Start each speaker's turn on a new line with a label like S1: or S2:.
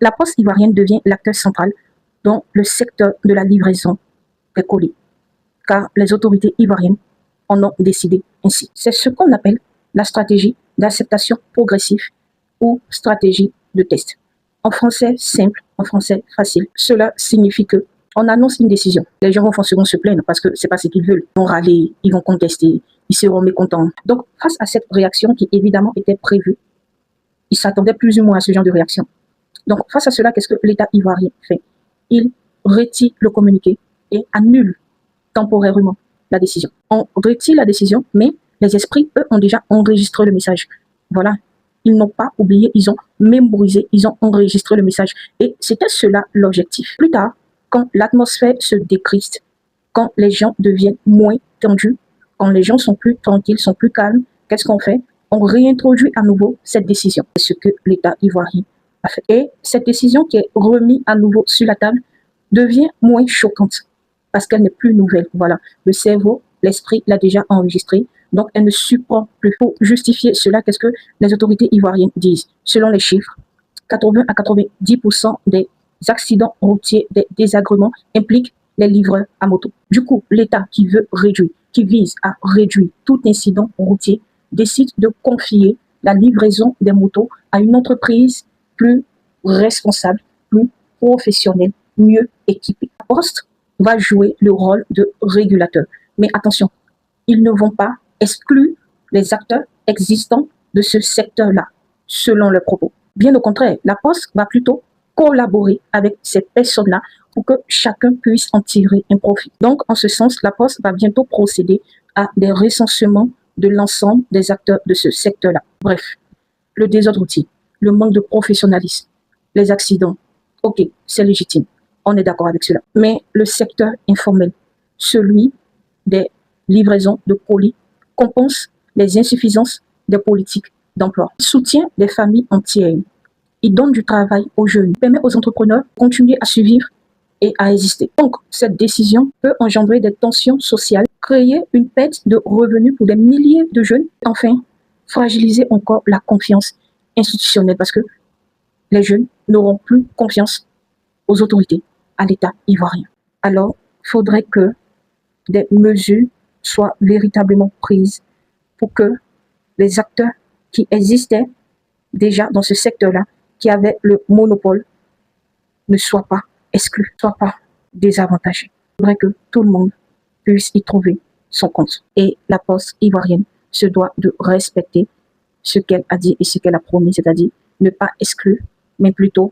S1: La Poste ivoirienne devient l'acteur central dans le secteur de la livraison des colis, car les autorités ivoiriennes en ont décidé ainsi. C'est ce qu'on appelle la stratégie d'acceptation progressive ou stratégie de test. En français simple, en français facile, cela signifie que on annonce une décision. Les gens vont se plaindre parce que c'est pas ce qu'ils veulent. Ils vont râler, ils vont contester, ils seront mécontents. Donc, face à cette réaction qui évidemment était prévue, ils s'attendaient plus ou moins à ce genre de réaction. Donc, face à cela, qu'est-ce que l'État ivoirien fait? Il retire le communiqué et annule temporairement la décision. On retire la décision, mais les esprits, eux, ont déjà enregistré le message. Voilà. Ils n'ont pas oublié, ils ont mémorisé, ils ont enregistré le message. Et c'était cela l'objectif. Plus tard, quand l'atmosphère se décriste, quand les gens deviennent moins tendus, quand les gens sont plus tranquilles, sont plus calmes, qu'est-ce qu'on fait? On réintroduit à nouveau cette décision. C'est ce que l'État ivoirien a fait. Et cette décision qui est remise à nouveau sur la table devient moins choquante parce qu'elle n'est plus nouvelle. Voilà. Le cerveau, l'esprit l'a déjà enregistré. Donc, elle ne surprend plus. Pour justifier cela, qu'est-ce que les autorités ivoiriennes disent? Selon les chiffres, 80 à 90% des accidents routiers, des désagréments impliquent les livreurs à moto. Du coup, l'État qui veut réduire, qui vise à réduire tout incident routier, décide de confier la livraison des motos à une entreprise plus responsable, plus professionnelle, mieux équipée. La Poste va jouer le rôle de régulateur. Mais attention, ils ne vont pas exclure les acteurs existants de ce secteur-là, selon leurs propos. Bien au contraire, la Poste va plutôt collaborer avec ces personnes-là pour que chacun puisse en tirer un profit. Donc, en ce sens, la Poste va bientôt procéder à des recensements de l'ensemble des acteurs de ce secteur-là. Bref, le désordre routier, le manque de professionnalisme, les accidents, ok, c'est légitime. On est d'accord avec cela. Mais le secteur informel, celui des livraisons de colis, compense les insuffisances des politiques d'emploi, soutient des familles entières. Il donne du travail aux jeunes, permet aux entrepreneurs de continuer à survivre et à exister. Donc, cette décision peut engendrer des tensions sociales, créer une perte de revenus pour des milliers de jeunes, enfin, fragiliser encore la confiance institutionnelle parce que les jeunes n'auront plus confiance aux autorités, à l'État ivoirien. Alors, il faudrait que des mesures soient véritablement prises pour que les acteurs qui existaient déjà dans ce secteur-là, qui avaient le monopole, ne soient pas exclus, ne soient pas désavantagés. Il faudrait que tout le monde puisse y trouver son compte. Et la Poste ivoirienne se doit de respecter ce qu'elle a dit et ce qu'elle a promis, c'est-à-dire ne pas exclure, mais plutôt